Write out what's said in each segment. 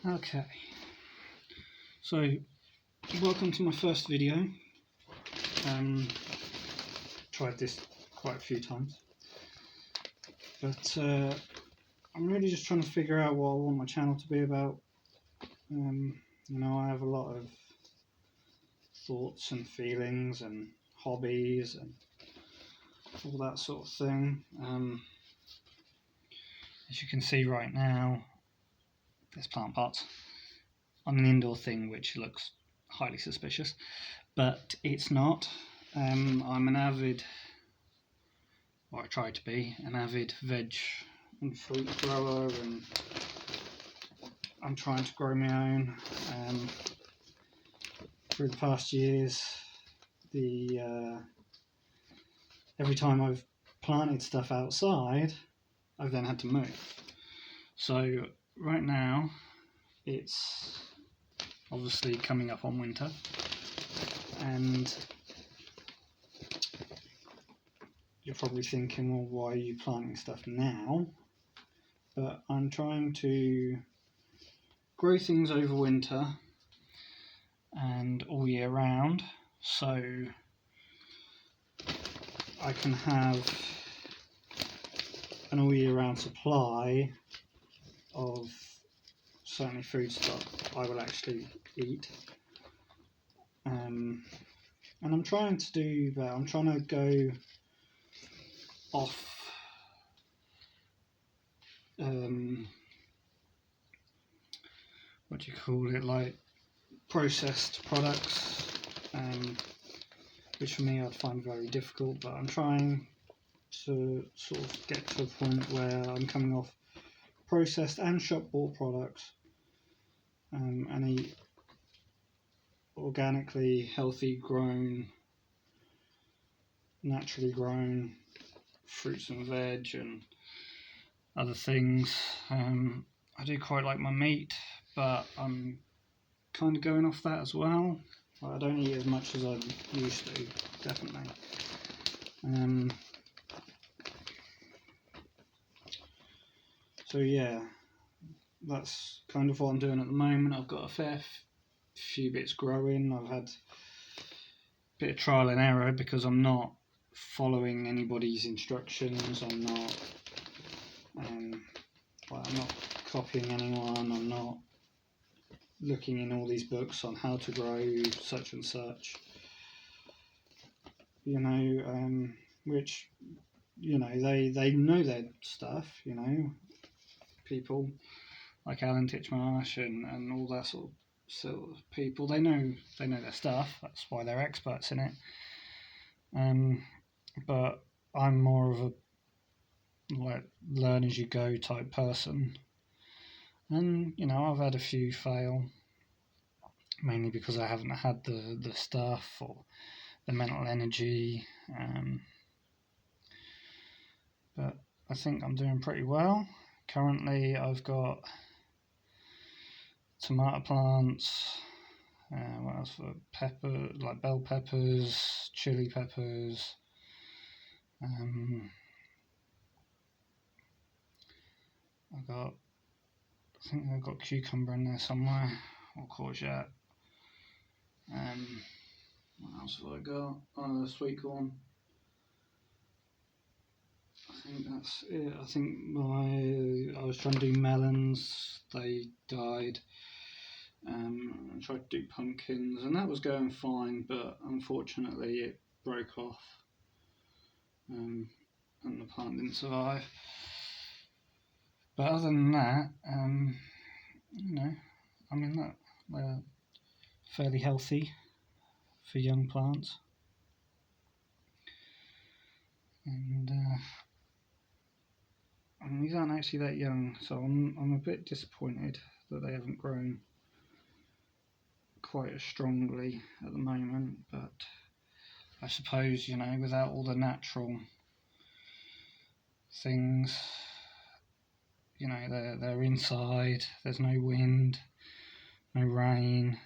Okay, so welcome to my first video. Tried this quite a few times, but I'm really just trying to figure out what I want my channel to be about. I have a lot of thoughts and feelings and hobbies and all that sort of thing. As you can see right now, there's plant pots on an indoor thing which looks highly suspicious, but it's not. I'm an avid, or I try to be, an avid veg and fruit grower, and I'm trying to grow my own. Through the past years, every time I've planted stuff outside, I've then had to move. So right now, it's obviously coming up on winter, and you're probably thinking, well, why are you planting stuff now? But I'm trying to grow things over winter and all year round, so I can have an all year round supply of certainly foods that I will actually eat. And I'm trying to do that. I'm trying to go off what do you call it, like processed products, which for me I'd find very difficult, but I'm trying to sort of get to a point where I'm coming off processed and shop bought products, and eat organically healthy grown, naturally grown fruits and veg and other things. I do quite like my meat, but I'm kind of going off that as well. I don't eat as much as I used to, definitely. So yeah, that's kind of what I'm doing at the moment. I've got a fair few bits growing. I've had a bit of trial and error because I'm not following anybody's instructions. I'm not copying anyone. I'm not looking in all these books on how to grow such and such, which, they know their stuff, people like Alan Titchmarsh and all that sort of people, they know their stuff. That's why they're experts in it. But I'm more of a learn as you go type person, and I've had a few fail, mainly because I haven't had the stuff or the mental energy, but I think I'm doing pretty well. Currently I've got tomato plants, what else, for pepper, like bell peppers, chili peppers, I think I've got cucumber in there somewhere, or courgette. What else have I got? Sweet corn. I think that's it. I think I was trying to do melons, they died. I tried to do pumpkins, and that was going fine, but unfortunately it broke off, and the plant didn't survive. But other than that, they're fairly healthy for young plants, and these aren't actually that young, so I'm a bit disappointed that they haven't grown quite as strongly at the moment. But I suppose, without all the natural things, they're inside, there's no wind, no rain,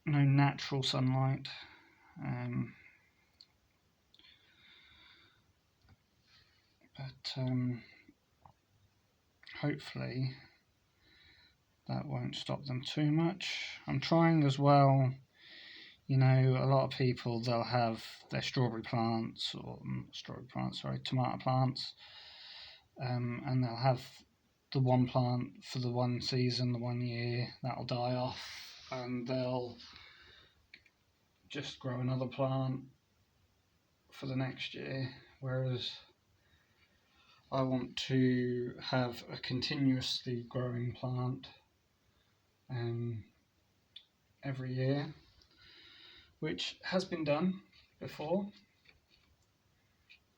no natural sunlight. But hopefully that won't stop them too much. I'm trying as well, a lot of people, they'll have their tomato plants, and they'll have the one plant for the one season, the 1 year, that'll die off, and they'll just grow another plant for the next year, whereas I want to have a continuously growing plant every year, which has been done before.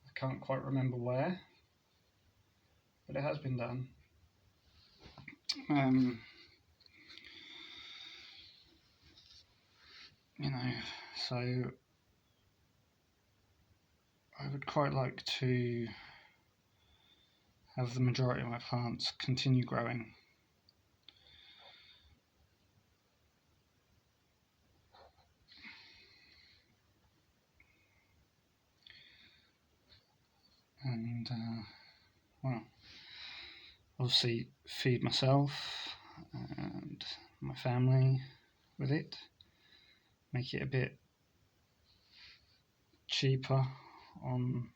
I can't quite remember where, but it has been done. So I would quite like to have the majority of my plants continue growing. And, obviously feed myself and my family with it, make it a bit cheaper on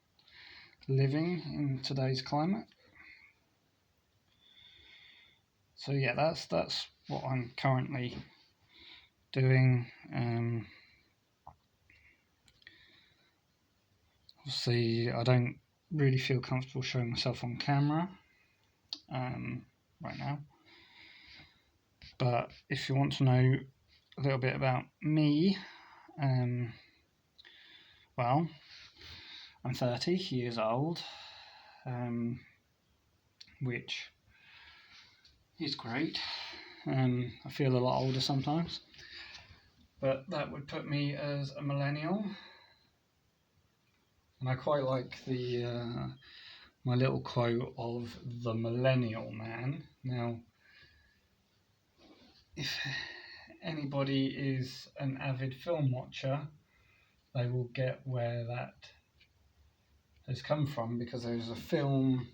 living in today's climate. So yeah, that's what I'm currently doing. Obviously, I don't really feel comfortable showing myself on camera right now. But if you want to know a little bit about me, well, I'm 30 years old, which is great. I feel a lot older sometimes, but that would put me as a millennial. And I quite like my little quote of the millennial man. Now, if anybody is an avid film watcher, they will get where that has come from, because there's a film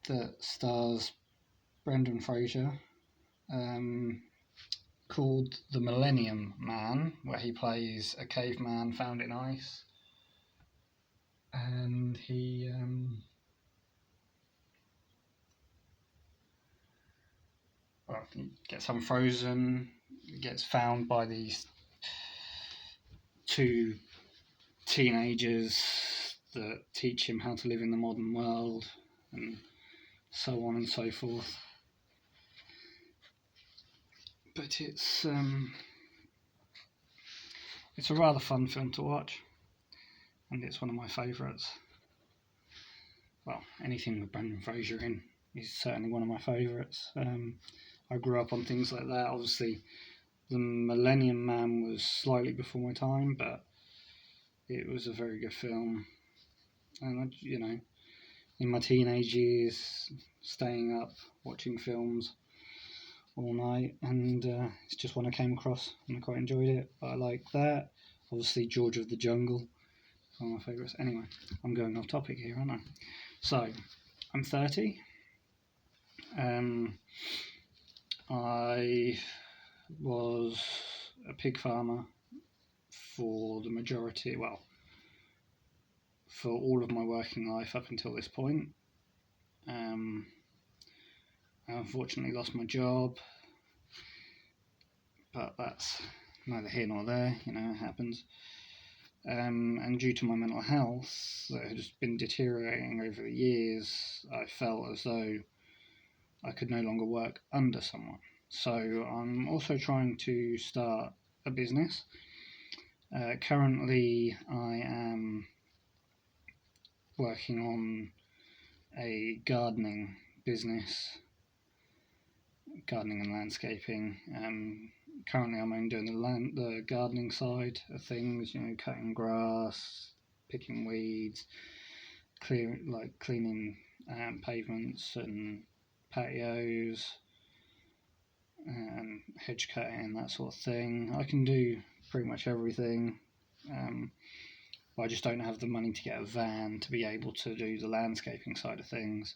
that stars Brendan Fraser called The Millennium Man, where he plays a caveman found in ice, and he gets unfrozen, gets found by these two teenagers that teach him how to live in the modern world, and so on and so forth. But it's a rather fun film to watch, and it's one of my favourites. Well, anything with Brendan Fraser in is certainly one of my favourites. I grew up on things like that. Obviously, The Millennium Man was slightly before my time, but it was a very good film. And in my teenage years, staying up watching films all night, and it's just one I came across and I quite enjoyed it. But I like that. Obviously, George of the Jungle, one of my favourites. Anyway, I'm going off topic here, aren't I? So, I'm 30. I was a pig farmer for the majority, for all of my working life up until this point. I unfortunately lost my job, but that's neither here nor there, it happens. And due to my mental health that had just been deteriorating over the years, I felt as though I could no longer work under someone. So I'm also trying to start a business. Currently, I am working on a gardening business, gardening and landscaping. Currently, I'm only doing the gardening side of things, cutting grass, picking weeds, cleaning pavements and patios, and hedge cutting, that sort of thing. I can do pretty much everything. But I just don't have the money to get a van to be able to do the landscaping side of things.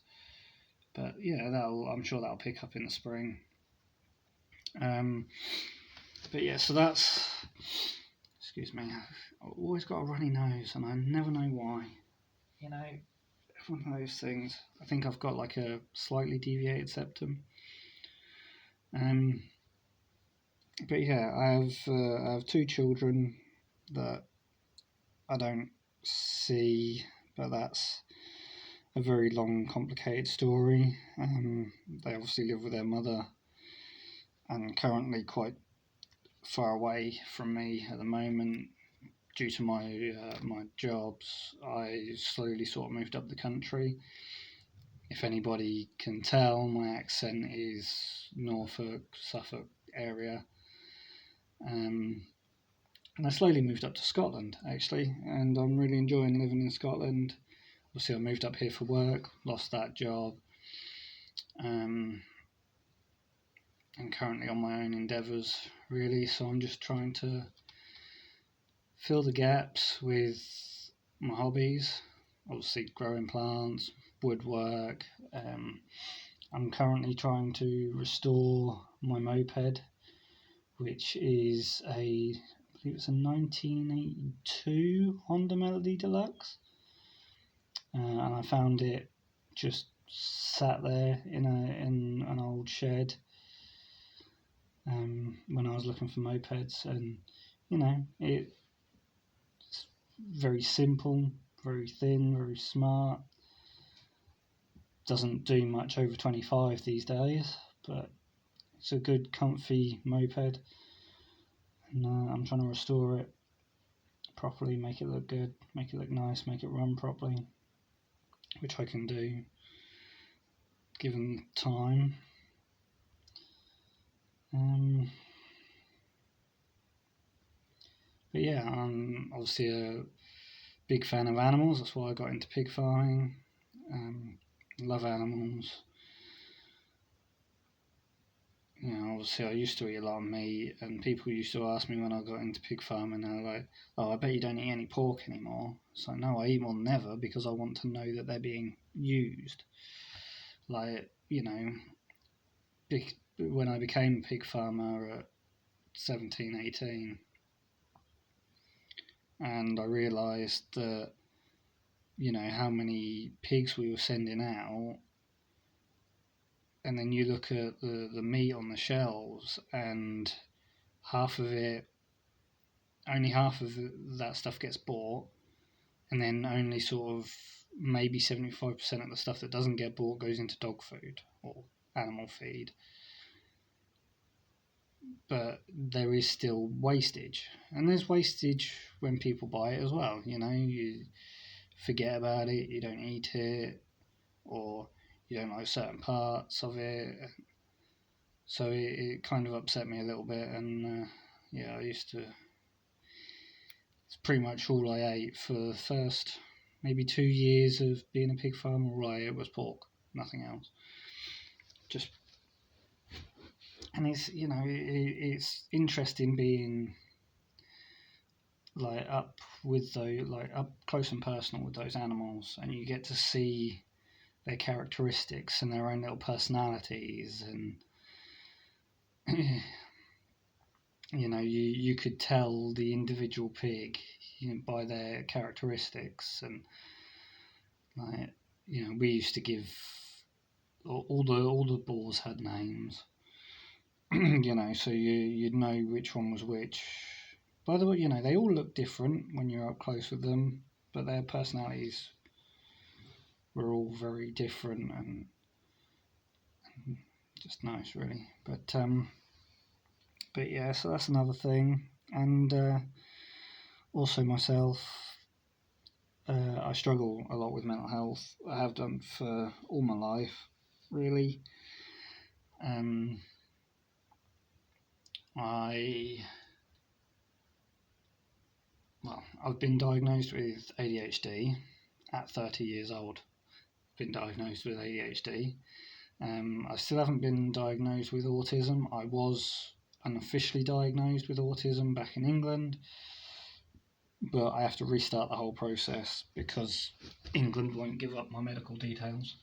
But yeah, I'm sure that'll pick up in the spring. But yeah, so that's. Excuse me. I've always got a runny nose, and I never know why. You know, one of those things. I think I've got like a slightly deviated septum. But yeah, I have two children that I don't see, but that's a very long, complicated story. They obviously live with their mother, and currently quite far away from me at the moment due to my jobs. I slowly sort of moved up the country. If anybody can tell, my accent is Norfolk, Suffolk area. And I slowly moved up to Scotland, actually, and I'm really enjoying living in Scotland. Obviously, I moved up here for work, lost that job, and currently on my own endeavours, really. So I'm just trying to fill the gaps with my hobbies, obviously growing plants, woodwork. I'm currently trying to restore my moped, which is I believe it's a 1982 Honda Melody Deluxe, and I found it just sat there in an old shed when I was looking for mopeds, and it's very simple, very thin, very smart. Doesn't do much over 25 these days, but it's a good, comfy moped, and I'm trying to restore it properly, make it look good, make it look nice, make it run properly, which I can do given time. But yeah, I'm obviously a big fan of animals. That's why I got into pig farming. Love animals. Obviously I used to eat a lot of meat, and people used to ask me when I got into pig farming, they're like, "Oh, I bet you don't eat any pork anymore." It's like, no, I eat more than ever because I want to know that they're being used. Like, when I became a pig farmer at 17, 18, and I realised that, how many pigs we were sending out, and then you look at the meat on the shelves, and only half of that stuff gets bought, and then only sort of maybe 75% of the stuff that doesn't get bought goes into dog food or animal feed. But there is still wastage, and there's wastage when people buy it as well. You forget about it, you don't eat it, or you don't like certain parts of it. So it kind of upset me a little bit, and I used to. It's pretty much all I ate for the first maybe 2 years of being a pig farmer. All I ate was pork, nothing else. And it's interesting being like up close and personal with those animals, and you get to see their characteristics and their own little personalities, and you could tell the individual pig by their characteristics, and we used to give all the boars had names. So you'd know which one was which. By the way, they all look different when you're up close with them, but their personalities were all very different, and just nice, really. But yeah, so that's another thing. And also myself, I struggle a lot with mental health. I have done for all my life, really. I've been diagnosed with ADHD at 30 years old. Been diagnosed with ADHD. I still haven't been diagnosed with autism. I was unofficially diagnosed with autism back in England, but I have to restart the whole process because England won't give up my medical details.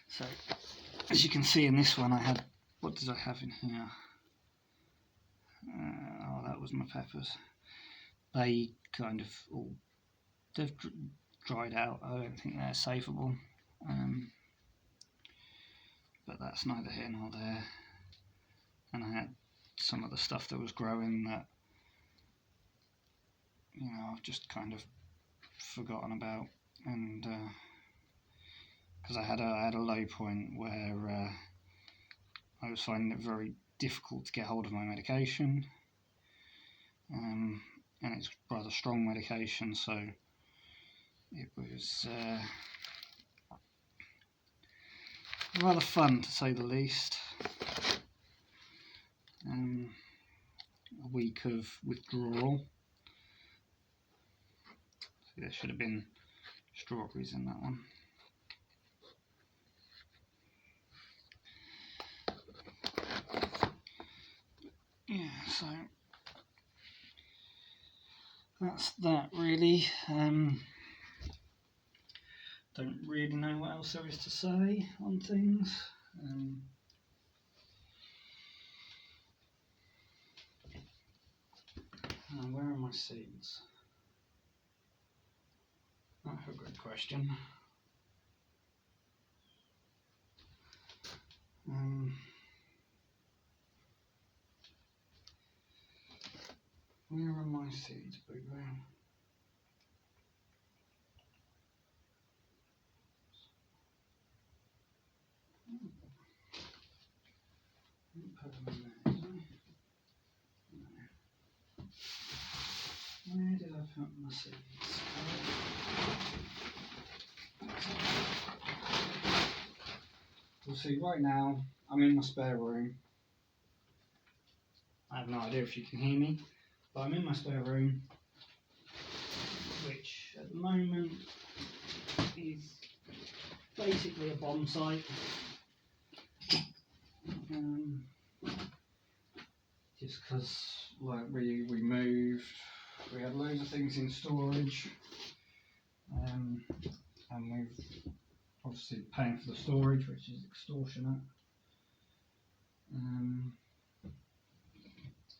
So, as you can see in this one, I had, what did I have in here? Oh, that was my peppers. They kind of all, they've dried out. I don't think they're savable. But that's neither here nor there. And I had some of the stuff that was growing that, you know, I've just kind of forgotten about, and because I had a low point where I was finding it very difficult to get hold of my medication, and it's rather strong medication, so it was rather fun, to say the least. A week of withdrawal. So there should have been strawberries in that one. Yeah, so that's that really. Don't really know what else there is to say on things. Where are my seeds? That's a good question. Where are my seeds, Boo Boo? Put them in there, did I? No. Where did I put my seeds? We'll see. Right now, I'm in my spare room. I have no idea if you can hear me, but I'm in my spare room, which at the moment is basically a bomb site. Just because, like, we moved, we had loads of things in storage, and we've obviously paying for the storage, which is extortionate.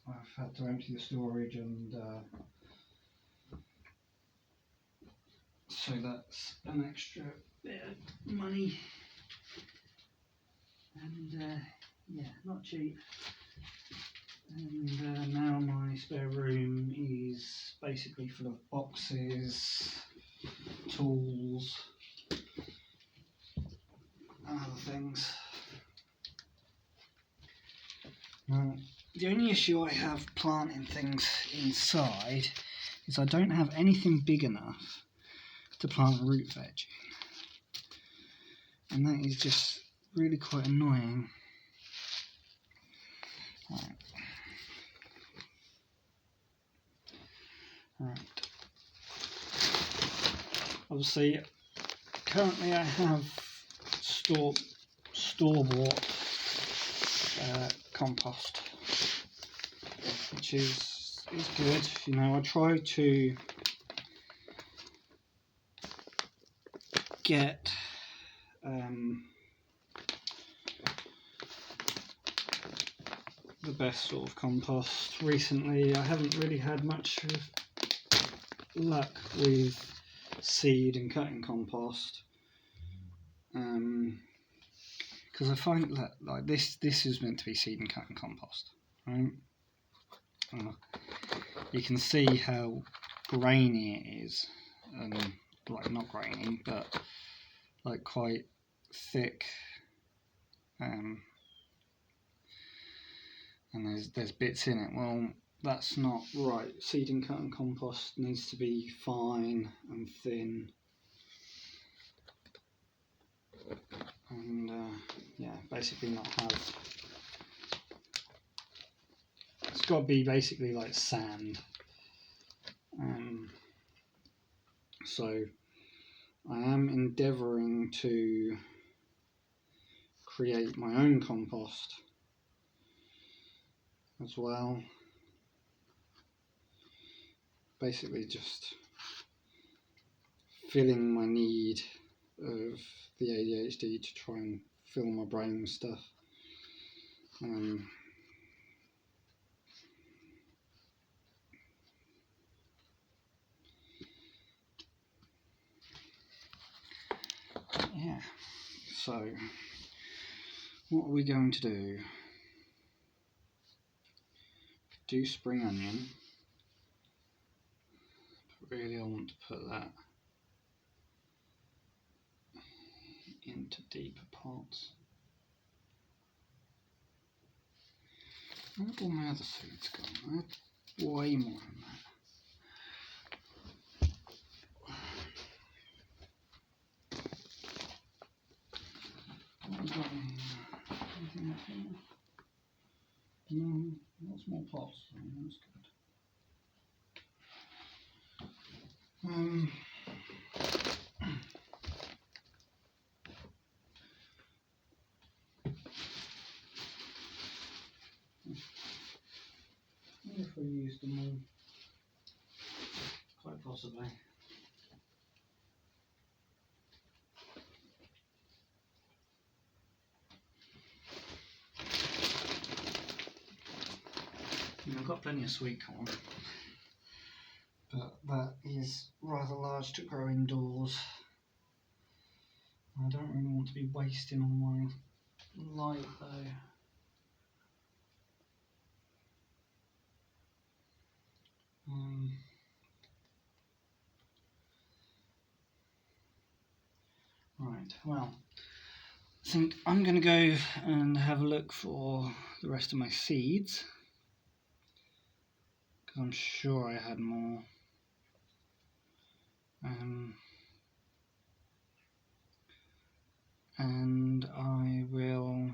I've had to empty the storage, and so that's an extra bit of money, and yeah, not cheap. And now my spare room is basically full of boxes, tools, and other things. Now, the only issue I have planting things inside is I don't have anything big enough to plant root veg, and that is just really quite annoying. Right. Obviously, currently I have store-bought compost, which is good. You know, I try to get the best sort of compost. Recently, I haven't really had much luck with seed and cutting compost, because I find that, like, this is meant to be seed and cutting compost, right? You can see how grainy it is, like, not grainy, but like quite thick, and there's bits in it. Well, that's not right. Seed and cutting compost needs to be fine and thin, and yeah, basically not have. It's got to be basically like sand. So I am endeavouring to create my own compost as well. Basically just fulfilling my need of the ADHD to try and fill my brain with stuff. Yeah, so what are we going to do? Do spring onion. Really, I want to put that into deeper pots. Where have all my other foods gone? I had way more than that. What have we got in here? Anything else in there? No, lots more pots. That's good. I wonder if we used them all. Quite possibly. I've got plenty of sweet corn, but that is rather large to grow indoors. I don't really want to be wasting all my light though. Right, well, I think I'm going to go and have a look for the rest of my seeds, because I'm sure I had more. And I will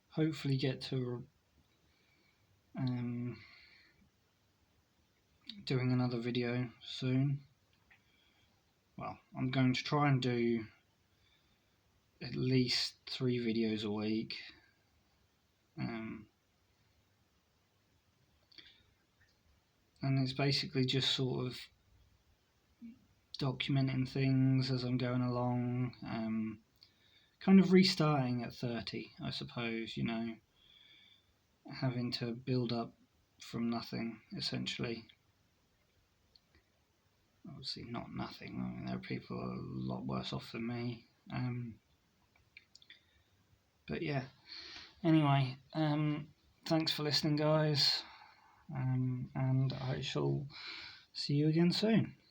hopefully get to doing another video soon. Well, I'm going to try and do at least 3 videos a week. And it's basically just sort of documenting things as I'm going along, kind of restarting at 30, I suppose, you know, having to build up from nothing, essentially. Obviously not nothing, I mean, there are people a lot worse off than me. But yeah, anyway, thanks for listening, guys, and I shall see you again soon.